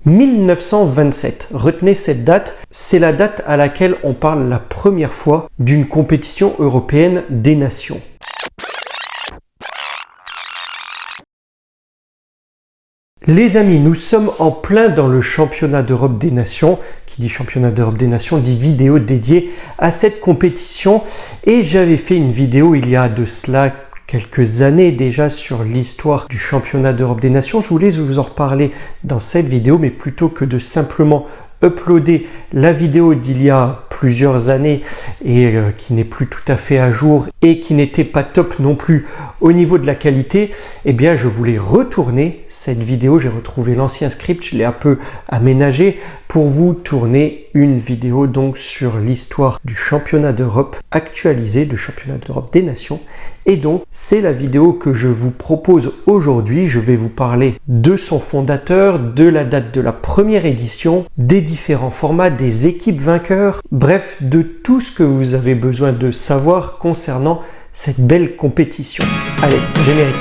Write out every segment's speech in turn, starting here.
1927, retenez cette date, c'est la date à laquelle on parle la première fois d'une compétition européenne des nations. Les amis, nous sommes en plein dans le championnat d'Europe des nations. Qui dit championnat d'Europe des nations dit vidéo dédiée à cette compétition. Et j'avais fait une vidéo il y a de cela quelques années déjà sur l'histoire du championnat d'Europe des nations. Je voulais vous en reparler dans cette vidéo, mais plutôt que de simplement uploader la vidéo d'il y a plusieurs années et qui n'est plus tout à fait à jour et qui n'était pas top non plus au niveau de la qualité, eh bien je voulais retourner cette vidéo. J'ai retrouvé l'ancien script, je l'ai un peu aménagé pour vous tourner une vidéo donc sur l'histoire du championnat d'Europe actualisé, du championnat d'Europe des nations. Et donc c'est la vidéo que je vous propose aujourd'hui. Je vais vous parler de son fondateur, de la date de la première édition, des différents formats, des équipes vainqueurs, bref, de tout ce que vous avez besoin de savoir concernant cette belle compétition. Allez, générique.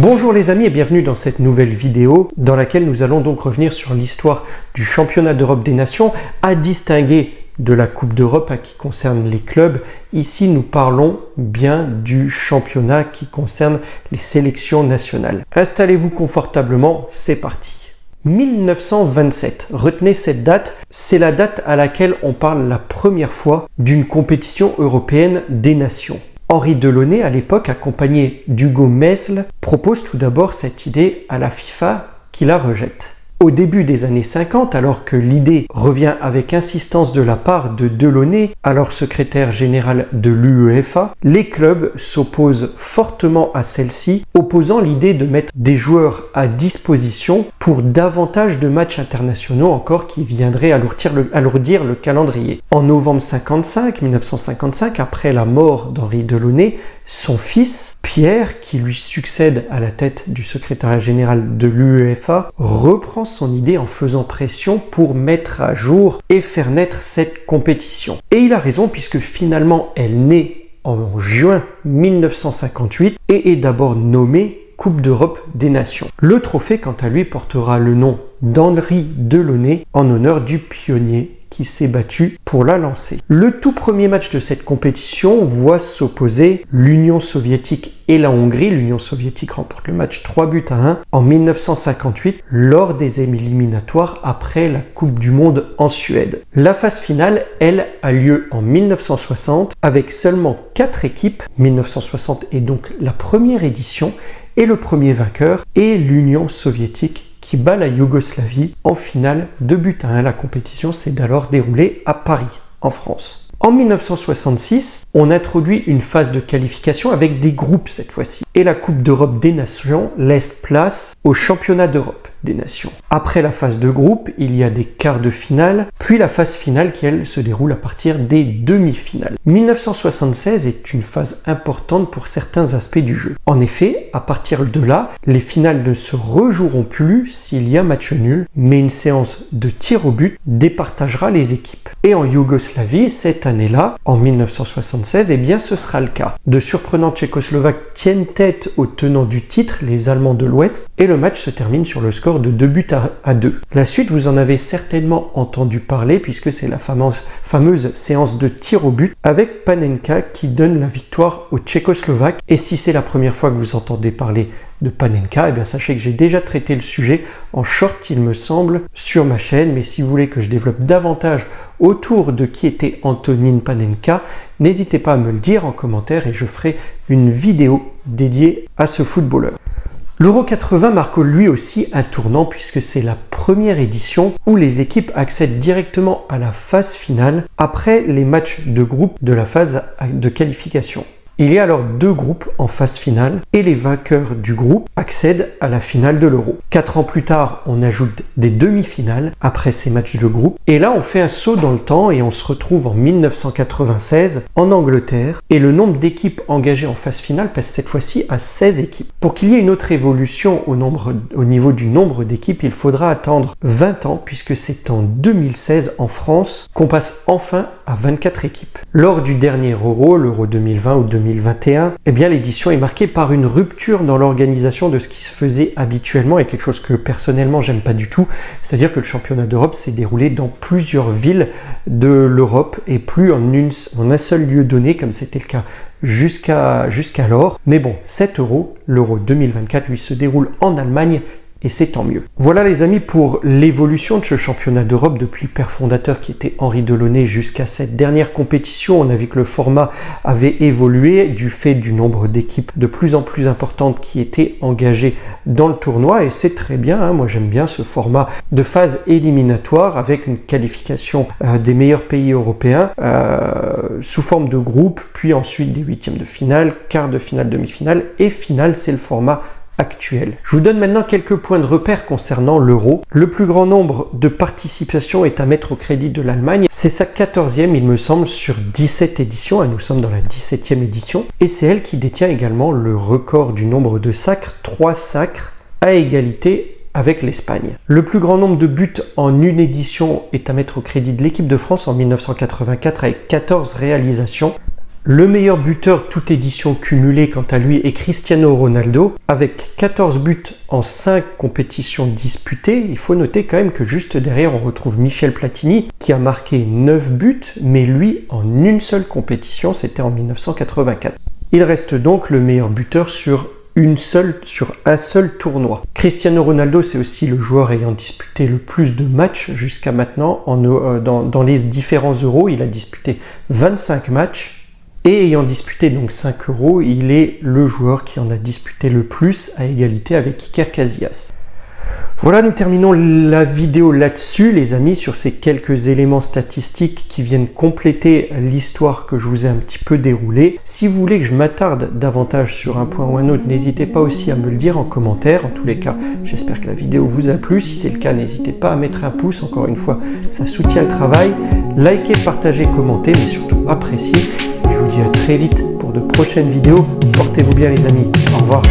Bonjour les amis et bienvenue dans cette nouvelle vidéo dans laquelle nous allons donc revenir sur l'histoire du championnat d'Europe des nations à distinguer de la Coupe d'Europe qui concerne les clubs. Ici nous parlons bien du championnat qui concerne les sélections nationales. Installez-vous confortablement, c'est parti. 1927, retenez cette date, c'est la date à laquelle on parle la première fois d'une compétition européenne des nations. Henri Delaunay, à l'époque, accompagné d'Hugo Meßl, propose tout d'abord cette idée à la FIFA qui la rejette. Au début des années 50, alors que l'idée revient avec insistance de la part de Delaunay, alors secrétaire général de l'UEFA, les clubs s'opposent fortement à celle-ci, opposant l'idée de mettre des joueurs à disposition pour davantage de matchs internationaux encore qui viendraient alourdir le calendrier. En novembre 1955, après la mort d'Henri Delaunay, son fils, Pierre, qui lui succède à la tête du secrétariat général de l'UEFA, reprend son idée en faisant pression pour mettre à jour et faire naître cette compétition. Et il a raison puisque finalement elle naît en juin 1958 et est d'abord nommée Coupe d'Europe des Nations. Le trophée, quant à lui, portera le nom d'Henri Delaunay en honneur du pionnier qui s'est battu pour la lancer. Le tout premier match de cette compétition voit s'opposer l'Union soviétique et la Hongrie. L'Union soviétique remporte le match 3-1 en 1958 lors des éliminatoires après la Coupe du Monde en Suède. La phase finale, elle, a lieu en 1960 avec seulement 4 équipes. 1960 est donc la première édition et le premier vainqueur est l'Union soviétique qui bat la Yougoslavie en finale 2-1. La compétition s'est alors déroulée à Paris, en France. En 1966, on introduit une phase de qualification avec des groupes cette fois-ci. Et la Coupe d'Europe des Nations laisse place au Championnat d'Europe des Nations. Après la phase de groupe, il y a des quarts de finale, puis la phase finale qui, elle, se déroule à partir des demi-finales. 1976 est une phase importante pour certains aspects du jeu. En effet, à partir de là, les finales ne se rejoueront plus s'il y a match nul, mais une séance de tir au but départagera les équipes. Et en Yougoslavie, cette année-là, en 1976, eh bien ce sera le cas. De surprenants Tchécoslovaques tiennent tête aux tenants du titre, les Allemands de l'Ouest, et le match se termine sur le score de 2-2. La suite, vous en avez certainement entendu parler puisque c'est la fameuse séance de tir au but avec Panenka qui donne la victoire aux Tchécoslovaques. Et si c'est la première fois que vous entendez parler de Panenka, eh bien sachez que j'ai déjà traité le sujet en short, il me semble, sur ma chaîne. Mais si vous voulez que je développe davantage autour de qui était Antonín Panenka, n'hésitez pas à me le dire en commentaire et je ferai une vidéo dédiée à ce footballeur. L'Euro 80 marque lui aussi un tournant puisque c'est la première édition où les équipes accèdent directement à la phase finale après les matchs de groupe de la phase de qualification. Il y a alors 2 groupes en phase finale et les vainqueurs du groupe accèdent à la finale de l'Euro. 4 ans plus tard, on ajoute des demi-finales après ces matchs de groupe. Et là, on fait un saut dans le temps et on se retrouve en 1996 en Angleterre. Et le nombre d'équipes engagées en phase finale passe cette fois-ci à 16 équipes. Pour qu'il y ait une autre évolution au niveau du nombre d'équipes, il faudra attendre 20 ans puisque c'est en 2016 en France qu'on passe enfin à 24 équipes. Lors du dernier Euro, l'Euro 2020 ou 2021, eh bien l'édition est marquée par une rupture dans l'organisation de ce qui se faisait habituellement et quelque chose que personnellement j'aime pas du tout, c'est-à-dire que le championnat d'Europe s'est déroulé dans plusieurs villes de l'Europe et plus en un seul lieu donné comme c'était le cas jusqu'alors. Mais bon, cet Euro, l'Euro 2024, lui se déroule en Allemagne et c'est tant mieux. Voilà les amis pour l'évolution de ce championnat d'Europe depuis le père fondateur qui était Henri Delaunay jusqu'à cette dernière compétition. On a vu que le format avait évolué du fait du nombre d'équipes de plus en plus importantes qui étaient engagées dans le tournoi et c'est très bien, hein. Moi j'aime bien ce format de phase éliminatoire avec une qualification des meilleurs pays européens sous forme de groupe, puis ensuite des huitièmes de finale, quart de finale, demi-finale et finale, c'est le format actuel. Je vous donne maintenant quelques points de repère concernant l'Euro. Le plus grand nombre de participations est à mettre au crédit de l'Allemagne. C'est sa 14e, il me semble, sur 17 éditions. Nous sommes dans la 17e édition. Et c'est elle qui détient également le record du nombre de sacres, 3 sacres, à égalité avec l'Espagne. Le plus grand nombre de buts en une édition est à mettre au crédit de l'équipe de France en 1984 avec 14 réalisations. Le meilleur buteur toute édition cumulée quant à lui est Cristiano Ronaldo avec 14 buts en 5 compétitions disputées. Il faut noter quand même que juste derrière on retrouve Michel Platini qui a marqué 9 buts mais lui en une seule compétition, c'était en 1984. Il reste donc le meilleur buteur sur un seul tournoi. Cristiano Ronaldo, c'est aussi le joueur ayant disputé le plus de matchs jusqu'à maintenant dans les différents Euros. Il a disputé 25 matchs. Et ayant disputé donc 5 Euros, il est le joueur qui en a disputé le plus à égalité avec Iker Casillas. Voilà, nous terminons la vidéo là-dessus, les amis, sur ces quelques éléments statistiques qui viennent compléter l'histoire que je vous ai un petit peu déroulée. Si vous voulez que je m'attarde davantage sur un point ou un autre, n'hésitez pas aussi à me le dire en commentaire. En tous les cas, j'espère que la vidéo vous a plu. Si c'est le cas, n'hésitez pas à mettre un pouce. Encore une fois, ça soutient le travail. Likez, partagez, commentez, mais surtout appréciez. Je vous dis à très vite pour de prochaines vidéos. Portez-vous bien les amis. Au revoir.